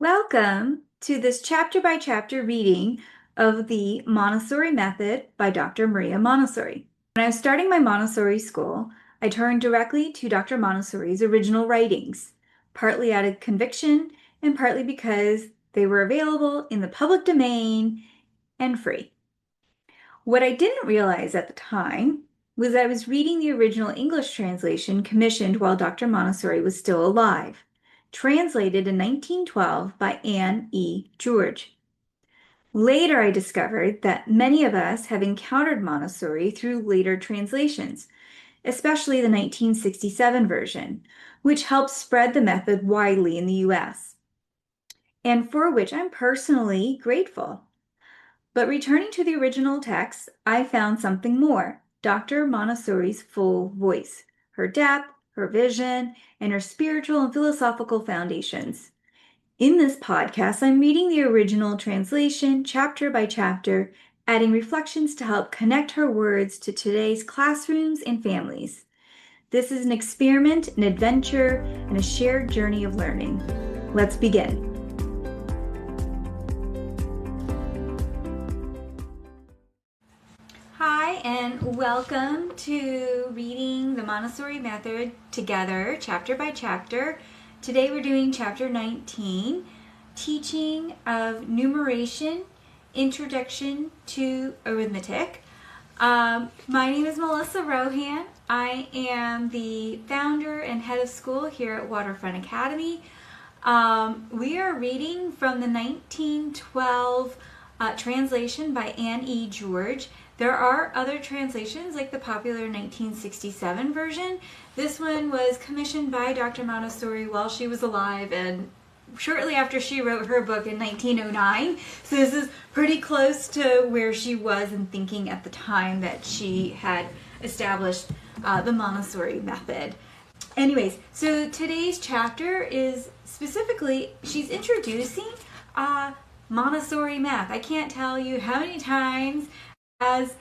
Welcome to this chapter by chapter reading of the Montessori Method by Dr. Maria Montessori. When I was starting my Montessori school, I turned directly to Dr. Montessori's original writings, partly out of conviction and partly because they were available in the public domain and free. What I didn't realize at the time was I was reading the original English translation commissioned while Dr. Montessori was still alive, translated in 1912 by Anne E. George. Later, I discovered that many of us have encountered Montessori through later translations, especially the 1967 version, which helped spread the method widely in the US, and for which I'm personally grateful. But returning to the original text, I found something more: Dr. Montessori's full voice, her depth, her vision, and her spiritual and philosophical foundations. In this podcast, I'm reading the original translation chapter by chapter, adding reflections to help connect her words to today's classrooms and families. This is an experiment, an adventure, and a shared journey of learning. Let's begin. Hi, and welcome to reading the Montessori Method together, chapter by chapter. Today we're doing chapter 19, Teaching of Numeration, Introduction to Arithmetic. My name is Melissa Rohan. I am the founder and head of school here at Waterfront Academy. We are reading from the 1912 translation by Anne E. George. There are other translations like the popular 1967 version. This one was commissioned by Dr. Montessori while she was alive and shortly after she wrote her book in 1909. So this is pretty close to where she was in thinking at the time that she had established the Montessori method. Anyways, so today's chapter is specifically, she's introducing Montessori math. I can't tell you how many times as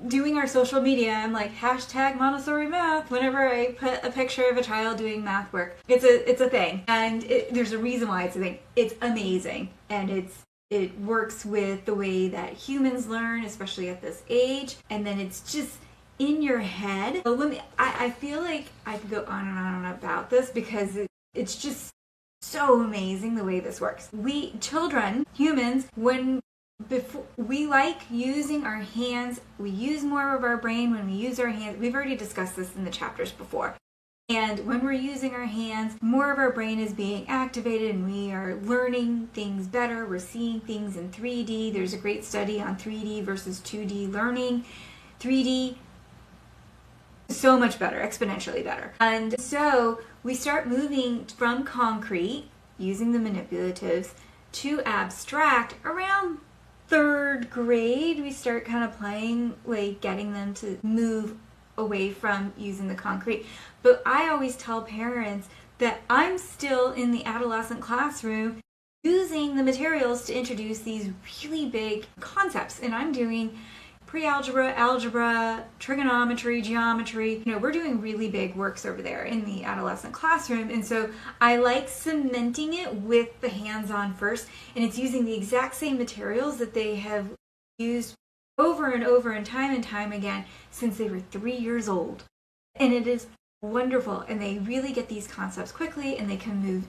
doing our social media, I'm like hashtag Montessori math whenever I put a picture of a child doing math work. It's a thing, and there's a reason why it's a thing. It's amazing, and it works with the way that humans learn, especially at this age, and then it's just in your head. So I feel like I could go on and on about this because it's just so amazing the way this works. We children, humans, we like using our hands. We use more of our brain when we use our hands. We've already discussed this in the chapters before. And when we're using our hands, more of our brain is being activated and we are learning things better. We're seeing things in 3D. There's a great study on 3D versus 2D learning. 3D, so much better, exponentially better. And so we start moving from concrete, using the manipulatives, to abstract around third grade. We start kind of playing, like getting them to move away from using the concrete. But I always tell parents that I'm still in the adolescent classroom using the materials to introduce these really big concepts. And I'm doing pre-algebra, algebra, trigonometry, geometry. We're doing really big works over there in the adolescent classroom. And so I like cementing it with the hands-on first. And it's using the exact same materials that they have used over and over and time again since they were 3 years old. And it is wonderful. And they really get these concepts quickly and they can move,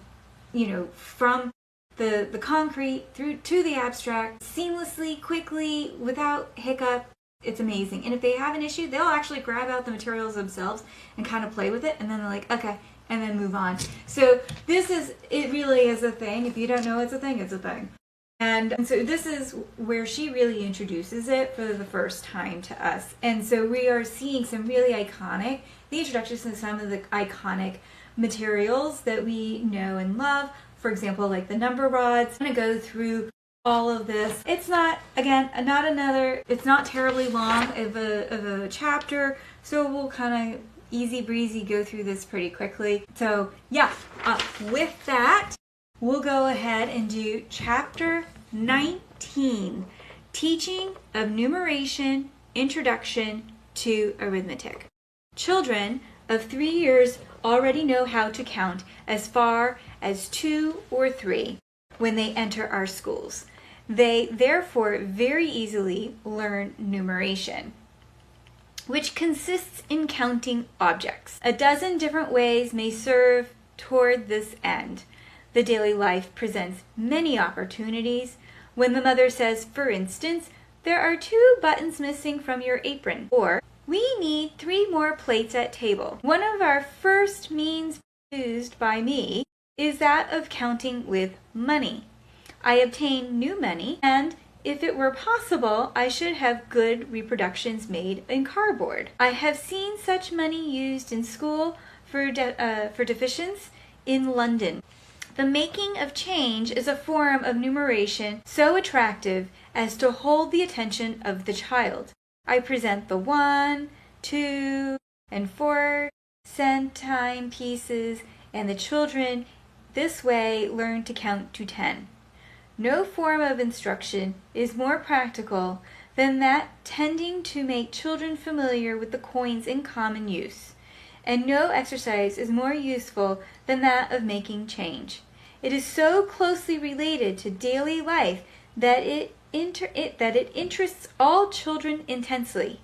from the concrete through to the abstract seamlessly, quickly, without hiccup. It's amazing. And if they have an issue, they'll actually grab out the materials themselves and kind of play with it, and then they're like, okay, and then move on. So it really is a thing. If you don't know it's a thing, it's a thing. And so this is where she really introduces it for the first time to us. And so we are seeing some really iconic, the introductions to some of the iconic materials that we know and love. For example, like the number rods. I'm going to go through all of this. It's not, again, it's not terribly long of a chapter, so we'll kind of easy breezy go through this pretty quickly. So yeah, with that, we'll go ahead and do chapter 19, Teaching of Numeration, Introduction to Arithmetic. Children of 3 years already know how to count as far as 2 or 3. when they enter our schools. They therefore very easily learn numeration, which consists in counting objects. A dozen different ways may serve toward this end. The daily life presents many opportunities. When the mother says, for instance, there are 2 buttons missing from your apron, or we need 3 more plates at table. One of our first means used by me is that of counting with money. I obtain new money, and if it were possible, I should have good reproductions made in cardboard. I have seen such money used in school for deficients in London. The making of change is a form of numeration so attractive as to hold the attention of the child. I present the 1, 2, and 4 centime pieces, and the children this way learn to count to 10. No form of instruction is more practical than that tending to make children familiar with the coins in common use, and no exercise is more useful than that of making change. It is so closely related to daily life that it interests all children intensely.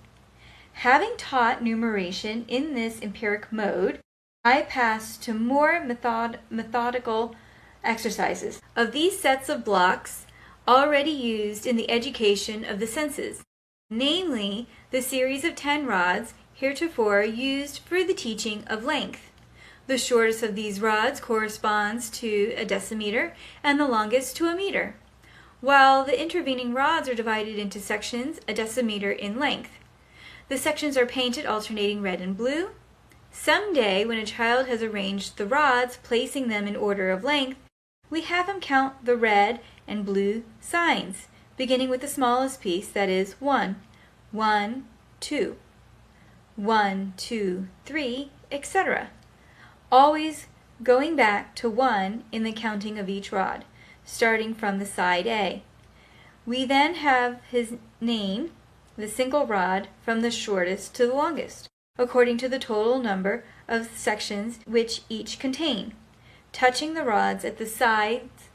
Having taught numeration in this empiric mode, I pass to more methodical exercises of these sets of blocks already used in the education of the senses, namely the series of 10 rods heretofore used for the teaching of length. The shortest of these rods corresponds to a decimeter and the longest to a meter, while the intervening rods are divided into sections a decimeter in length. The sections are painted alternating red and blue. Some day, when a child has arranged the rods, placing them in order of length, we have him count the red and blue signs, beginning with the smallest piece, that is 1, 1, 2, 1, 2, 3, etc., always going back to 1 in the counting of each rod, starting from the side A. We then have his name the single rod from the shortest to the longest, according to the total number of sections which each contain, touching the rods at the sides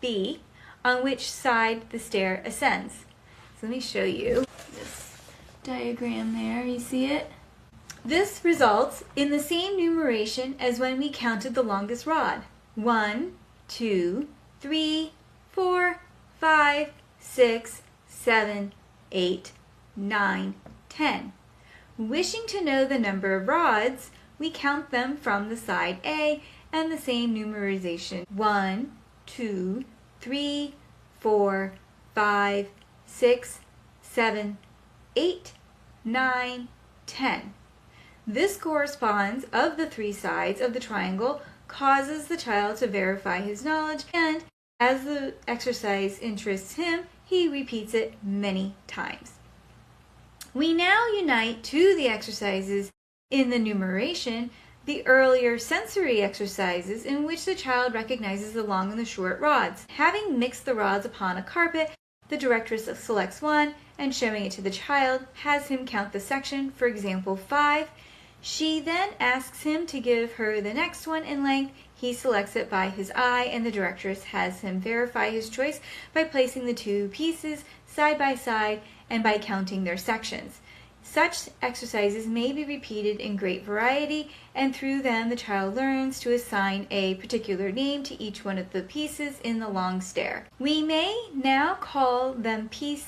B, on which side the stair ascends. So let me show you this diagram there. You see it? This results in the same numeration as when we counted the longest rod. 1, 2, 3, 4, 5, 6, 7, 8, 9, 10. Wishing to know the number of rods, we count them from the side A and the same numerization. 1, 2, 3, 4, 5, 6, 7, 8, 9, 10. This corresponds of the 3 sides of the triangle, causes the child to verify his knowledge, and as the exercise interests him, he repeats it many times. We now unite to the exercises in the numeration the earlier sensory exercises in which the child recognizes the long and the short rods. Having mixed the rods upon a carpet, the directress selects one and, showing it to the child, has him count the section, for example 5. She then asks him to give her the next one in length. He selects it by his eye, and the directress has him verify his choice by placing the 2 pieces side by side and by counting their sections. Such exercises may be repeated in great variety, and through them the child learns to assign a particular name to each one of the pieces in the long stair. We may now call them piece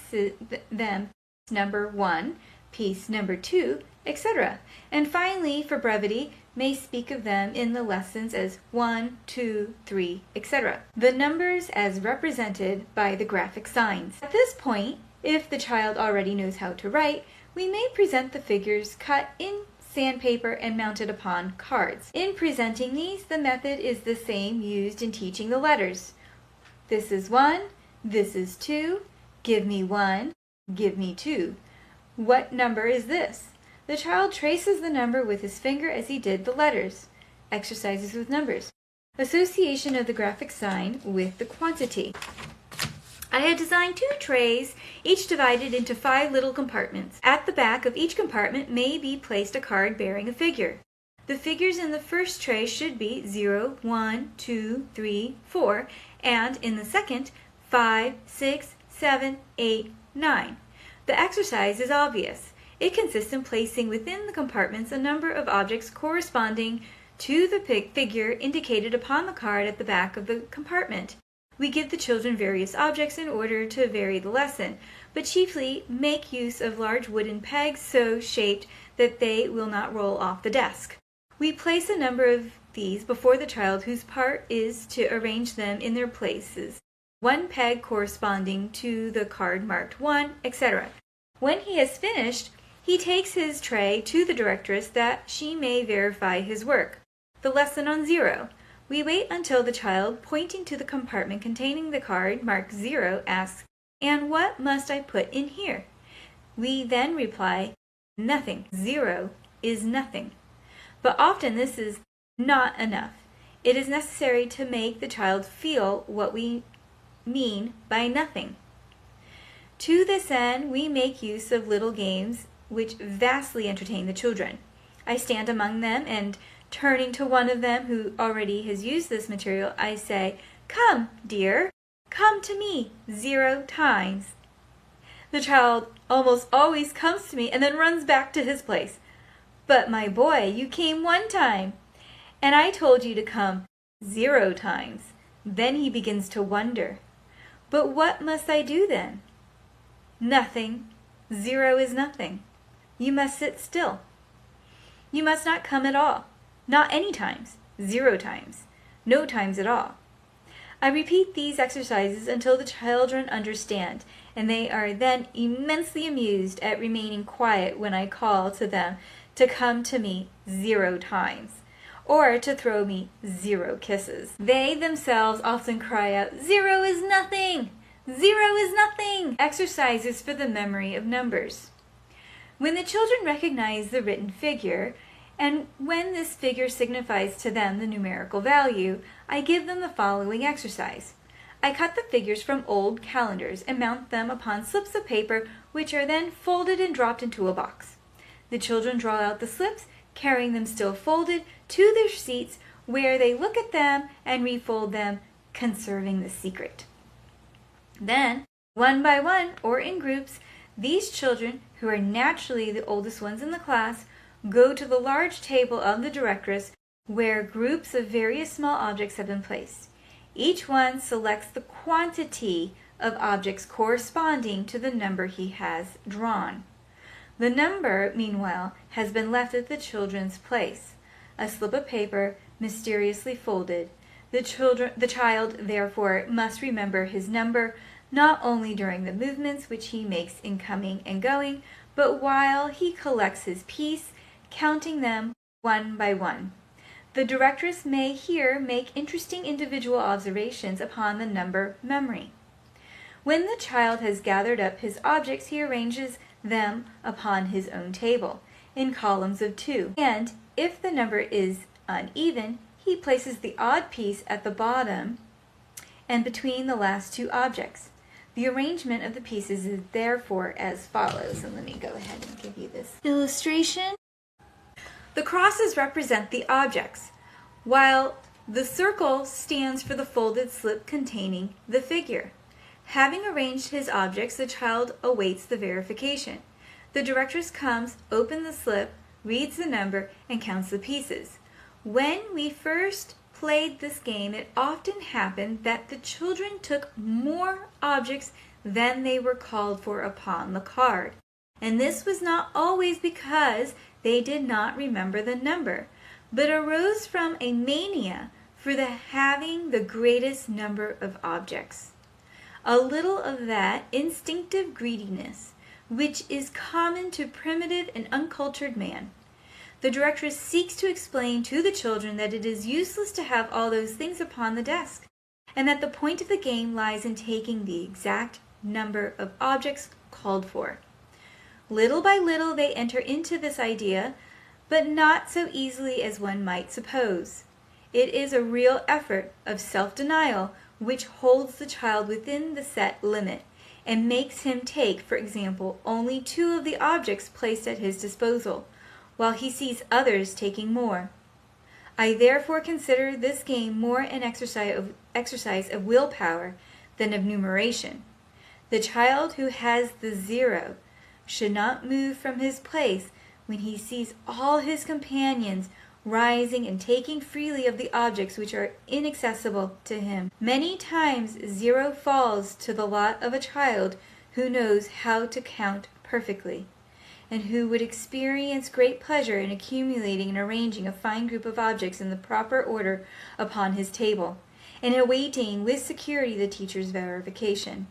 number 1, piece number 2, etc. And finally, for brevity, may speak of them in the lessons as 1, 2, 3, etc. The numbers as represented by the graphic signs. At this point, if the child already knows how to write, we may present the figures cut in sandpaper and mounted upon cards. In presenting these, the method is the same used in teaching the letters. This is 1, this is 2, give me 1, give me 2. What number is this? The child traces the number with his finger as he did the letters. Exercises with numbers. Association of the graphic sign with the quantity. I have designed 2 trays, each divided into 5 little compartments. At the back of each compartment may be placed a card bearing a figure. The figures in the first tray should be 0, 1, 2, 3, 4, and in the second, 5, 6, 7, 8, 9. The exercise is obvious. It consists in placing within the compartments a number of objects corresponding to the figure indicated upon the card at the back of the compartment. We give the children various objects in order to vary the lesson, but chiefly make use of large wooden pegs so shaped that they will not roll off the desk. We place a number of these before the child whose part is to arrange them in their places, one peg corresponding to the card marked 1, etc. When he has finished, he takes his tray to the directress that she may verify his work. The lesson on 0. We wait until the child, pointing to the compartment containing the card marked 0, asks, "And what must I put in here?" We then reply, "Nothing. 0 is nothing." But often this is not enough. It is necessary to make the child feel what we mean by nothing. To this end, we make use of little games which vastly entertain the children. I stand among them and, turning to one of them who already has used this material, I say, "Come, dear, come to me 0 times. The child almost always comes to me and then runs back to his place. "But my boy, you came 1 time, and I told you to come 0 times. Then he begins to wonder. "But what must I do then?" "Nothing. 0 is nothing. You must sit still. You must not come at all. Not any times. 0 times. No times at all." I repeat these exercises until the children understand, and they are then immensely amused at remaining quiet when I call to them to come to me 0 times, or to throw me 0 kisses. They themselves often cry out, "0 is nothing! 0 is nothing!" Exercises for the memory of numbers. When the children recognize the written figure, and when this figure signifies to them the numerical value, I give them the following exercise. I cut the figures from old calendars and mount them upon slips of paper, which are then folded and dropped into a box. The children draw out the slips, carrying them still folded, to their seats, where they look at them and refold them, conserving the secret. Then, one by one, or in groups, these children, who are naturally the oldest ones in the class, go to the large table of the directress, where groups of various small objects have been placed. Each one selects the quantity of objects corresponding to the number he has drawn. The number, meanwhile, has been left at the children's place, a slip of paper mysteriously folded. The child, therefore, must remember his number, not only during the movements which he makes in coming and going, but while he collects his piece, counting them one by one. The directress may here make interesting individual observations upon the number memory. When the child has gathered up his objects, he arranges them upon his own table, in columns of 2, and if the number is uneven, he places the odd piece at the bottom and between the last 2 objects. The arrangement of the pieces is therefore as follows, and let me go ahead and give you this illustration. The crosses represent the objects, while the circle stands for the folded slip containing the figure. Having arranged his objects, the child awaits the verification. The directress comes, opens the slip, reads the number, and counts the pieces. When we first played this game, it often happened that the children took more objects than they were called for upon the card. And this was not always because they did not remember the number, but arose from a mania for having the greatest number of objects. A little of that instinctive greediness, which is common to primitive and uncultured man. The directress seeks to explain to the children that it is useless to have all those things upon the desk, and that the point of the game lies in taking the exact number of objects called for. Little by little they enter into this idea, but not so easily as one might suppose. It is a real effort of self-denial which holds the child within the set limit, and makes him take, for example, only 2 of the objects placed at his disposal, while he sees others taking more. I therefore consider this game more an exercise of willpower than of numeration. The child who has the 0 should not move from his place when he sees all his companions rising and taking freely of the objects which are inaccessible to him. Many times 0 falls to the lot of a child who knows how to count perfectly, and who would experience great pleasure in accumulating and arranging a fine group of objects in the proper order upon his table, and awaiting with security the teacher's verification.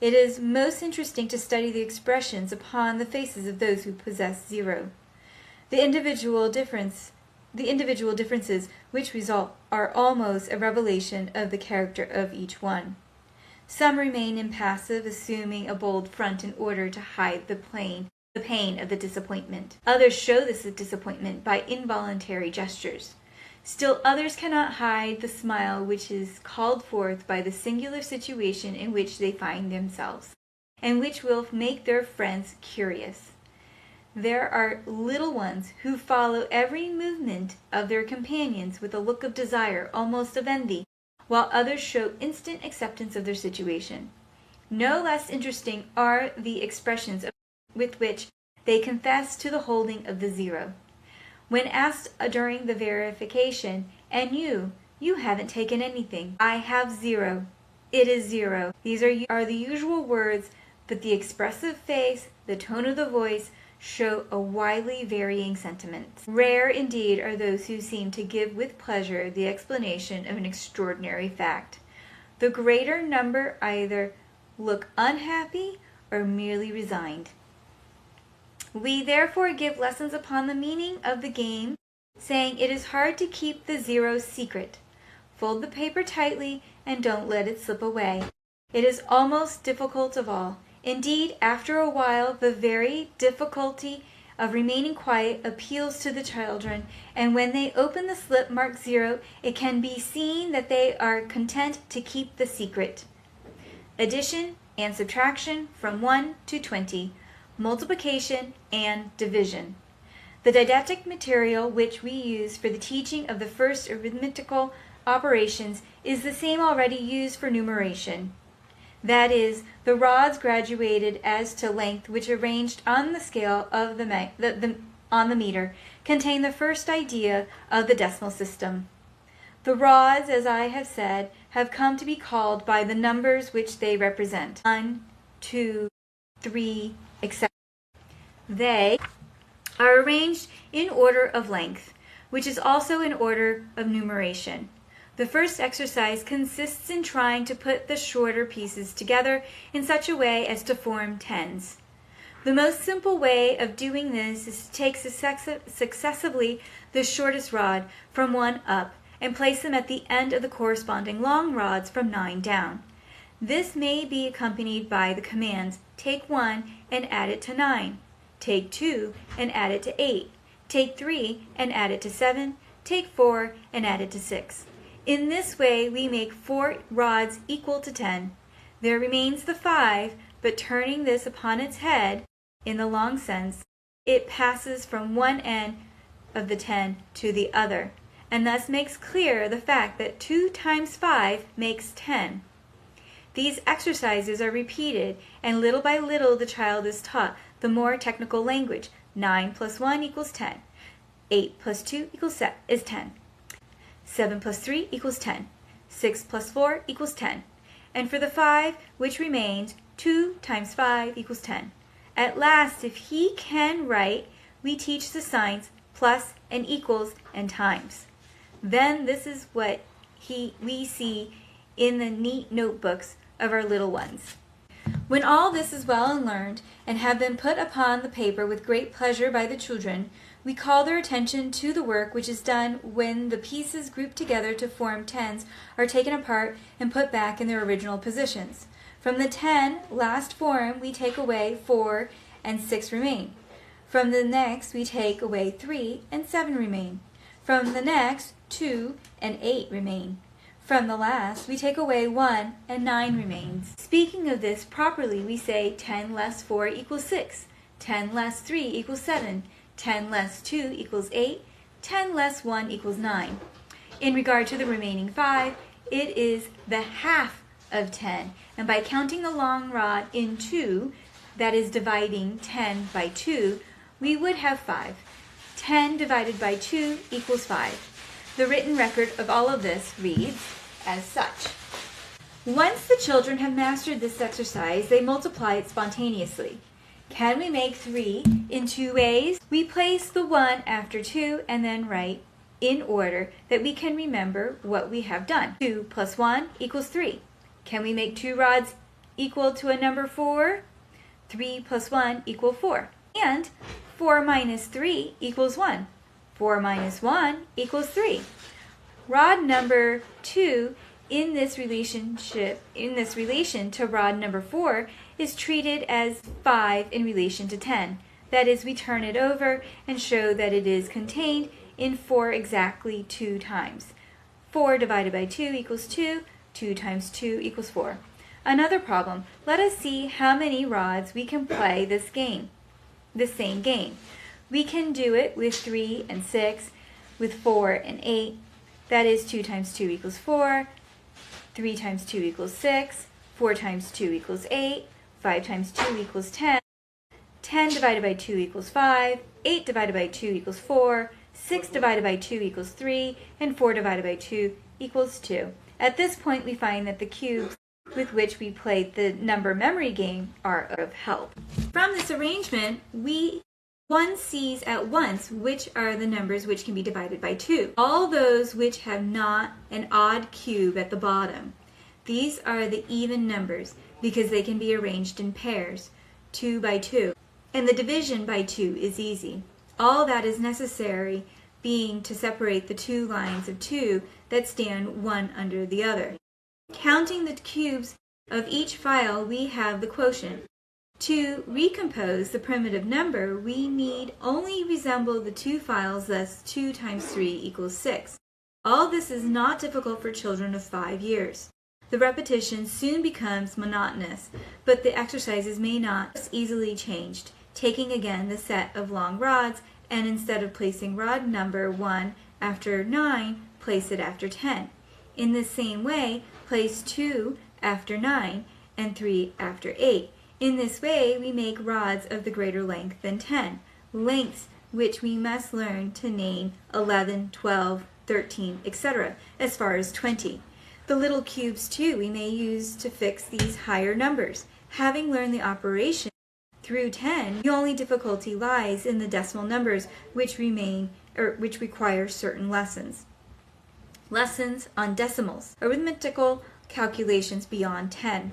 It is most interesting to study the expressions upon the faces of those who possess 0. The individual differences which result are almost a revelation of the character of each one. Some remain impassive, assuming a bold front in order to hide the pain of the disappointment. Others show this disappointment by involuntary gestures. Still others cannot hide the smile which is called forth by the singular situation in which they find themselves, and which will make their friends curious. There are little ones who follow every movement of their companions with a look of desire, almost of envy, while others show instant acceptance of their situation. No less interesting are the expressions with which they confess to the holding of the 0. When asked during the verification, "And you haven't taken anything." "I have 0. It is 0. These are the usual words, but the expressive face, the tone of the voice, show a widely varying sentiment. Rare indeed are those who seem to give with pleasure the explanation of an extraordinary fact. The greater number either look unhappy or merely resigned. We therefore give lessons upon the meaning of the game, saying it is hard to keep the 0 secret. Fold the paper tightly and don't let it slip away. It is almost difficult of all. Indeed, after a while, the very difficulty of remaining quiet appeals to the children, and when they open the slip marked 0, it can be seen that they are content to keep the secret. Addition and subtraction from 1 to 20. Multiplication and division. The didactic material which we use for the teaching of the first arithmetical operations is the same already used for numeration. That is, the rods graduated as to length, which arranged on the scale of on the meter, contain the first idea of the decimal system. The rods, as I have said, have come to be called by the numbers which they represent: 1, 2, 3, etc. They are arranged in order of length, which is also in order of numeration. The first exercise consists in trying to put the shorter pieces together in such a way as to form tens. The most simple way of doing this is to take successively the shortest rod from 1 up and place them at the end of the corresponding long rods from 9 down. This may be accompanied by the commands: take 1 and add it to 9. Take 2 and add it to 8. Take 3 and add it to 7. Take 4 and add it to 6. In this way we make 4 rods equal to 10. There remains the 5, but turning this upon its head, in the long sense, it passes from one end of the 10 to the other, and thus makes clear the fact that 2 times 5 makes 10. These exercises are repeated, and little by little the child is taught the more technical language. 9 plus 1 equals 10. 8 plus 2 is 10. 7 plus 3 equals 10. 6 plus 4 equals 10. And for the 5, which remains, 2 times 5 equals 10. At last, if he can write, we teach the signs plus and equals and times. Then this is what we see in the neat notebooks of our little ones. When all this is well and learned, and have been put upon the paper with great pleasure by the children, we call their attention to the work which is done when the pieces grouped together to form tens are taken apart and put back in their original positions. From the 10 last form, we take away 4 and 6 remain. From the next, we take away 3 and 7 remain. From the next, 2 and 8 remain. From the last, we take away 1 and 9 remains. Speaking of this properly, we say 10 less 4 equals 6, 10 less 3 equals 7, 10 less 2 equals 8. 10 less 1 equals 9. In regard to the remaining 5, it is the half of 10. And by counting the long rod in 2, that is dividing 10 by 2, we would have 5. 10 divided by 2 equals 5. The written record of all of this reads as such. Once the children have mastered this exercise, they multiply it spontaneously. Can we make 3 in 2 ways? We place the 1 after 2 and then write in order that we can remember what we have done. 2 plus 1 equals 3. Can we make 2 rods equal to a number 4? 3 plus 1 equals 4. And 4 minus 3 equals 1. 4 minus 1 equals 3. Rod number 2 in this relation to rod number 4 is treated as 5 in relation to 10. That is, we turn it over and show that it is contained in 4 exactly 2 times. 4 divided by 2 equals 2. 2 times 2 equals 4. Another problem. Let us see how many rods we can play this same game. We can do it with 3 and 6, with 4 and 8. That is 2 times 2 equals 4. 3 times 2 equals 6. 4 times 2 equals 8. 5 times 2 equals 10. 10 divided by 2 equals 5. 8 divided by 2 equals 4. 6 divided by 2 equals 3. And 4 divided by 2 equals 2. At this point, we find that the cubes with which we played the number memory game are of help. From this arrangement, one sees at once which are the numbers which can be divided by 2. All those which have not an odd cube at the bottom. These are the even numbers because they can be arranged in pairs, 2 by 2. And the division by 2 is easy. All that is necessary being to separate the 2 lines of 2 that stand one under the other. Counting the cubes of each file, we have the quotient. To recompose the primitive number, we need only resemble the 2 files, thus 2 times 3 equals 6. All this is not difficult for children of 5 years. The repetition soon becomes monotonous, but the exercises may not be easily changed. Taking again the set of long rods, and instead of placing rod number 1 after 9, place it after 10. In the same way, place 2 after 9 and 3 after 8. In this way, we make rods of the greater length than 10, lengths which we must learn to name 11, 12, 13, etc., as far as 20. The little cubes, too, we may use to fix these higher numbers. Having learned the operation through 10, the only difficulty lies in the decimal numbers which require certain lessons. Lessons on decimals, arithmetical calculations beyond 10.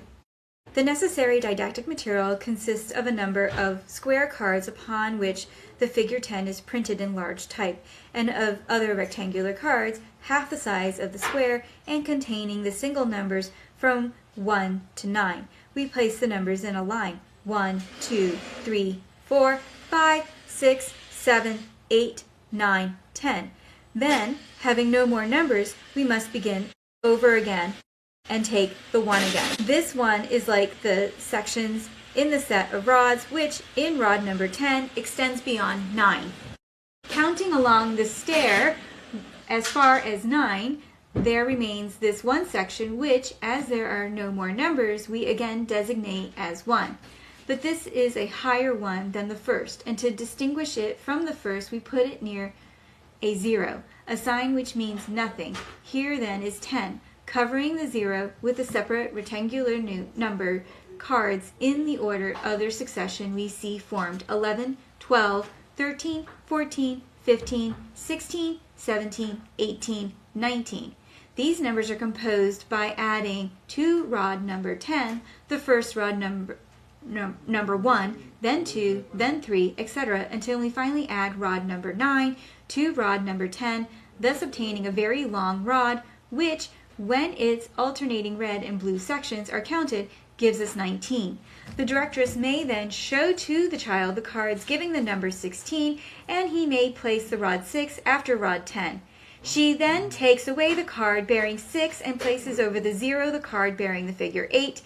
The necessary didactic material consists of a number of square cards upon which the figure 10 is printed in large type, and of other rectangular cards half the size of the square and containing the single numbers from 1 to 9. We place the numbers in a line: 1, 2, 3, 4, 5, 6, 7, 8, 9, 10. Then, having no more numbers, we must begin over again and take the 1 again. This 1 is like the sections in the set of rods, which in rod number 10 extends beyond 9. Counting along the stair as far as 9, there remains this one section which, as there are no more numbers, we again designate as 1. But this is a higher one than the first, and to distinguish it from the first, we put it near a 0, a sign which means nothing. Here then is 10, covering the 0 with the separate rectangular number cards in the order of their succession we see formed: 11, 12, 13, 14, 15, 16, 17, 18, 19. These numbers are composed by adding to rod number 10 the first rod number 1, then 2, then 3, etc., until we finally add rod number 9 to rod number 10, thus obtaining a very long rod, which, when its alternating red and blue sections are counted, gives us 19. The directress may then show to the child the cards giving the number 16, and he may place the rod 6 after rod 10. She then takes away the card bearing 6 and places over the 0 the card bearing the figure 8,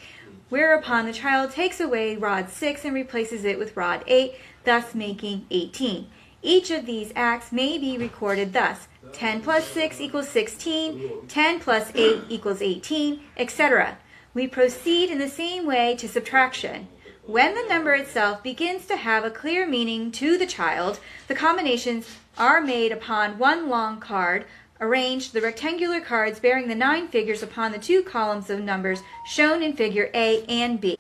whereupon the child takes away rod 6 and replaces it with rod 8, thus making 18. Each of these acts may be recorded thus: 10 plus 6 equals 16, 10 plus 8 equals 18, etc. We proceed in the same way to subtraction. When the number itself begins to have a clear meaning to the child, the combinations are made upon one long card. Arrange the rectangular cards bearing the 9 figures upon the 2 columns of numbers shown in figure A and B.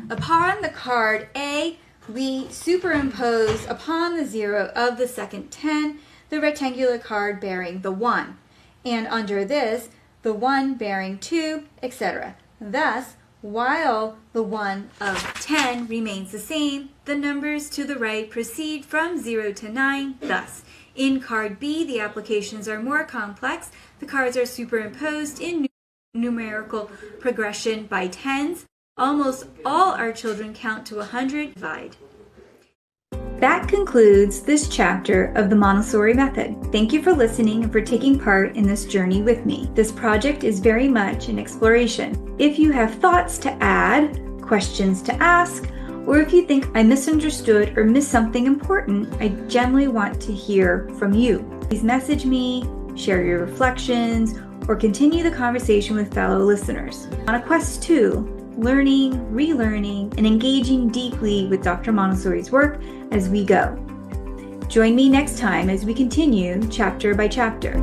Upon the card A, we superimpose upon the 0 of the second 10 the rectangular card bearing the 1, and under this, the 1 bearing 2, etc. Thus, while the 1 of 10 remains the same, the numbers to the right proceed from 0 to 9 thus. In card B, the applications are more complex. The cards are superimposed in numerical progression by tens. Almost all our children count to 100 divide. That concludes this chapter of the Montessori Method. Thank you for listening and for taking part in this journey with me. This project is very much an exploration. If you have thoughts to add, questions to ask, or if you think I misunderstood or missed something important, I genuinely want to hear from you. Please message me, share your reflections, or continue the conversation with fellow listeners. On a quest to learning, relearning, and engaging deeply with Dr. Montessori's work as we go. Join me next time as we continue chapter by chapter.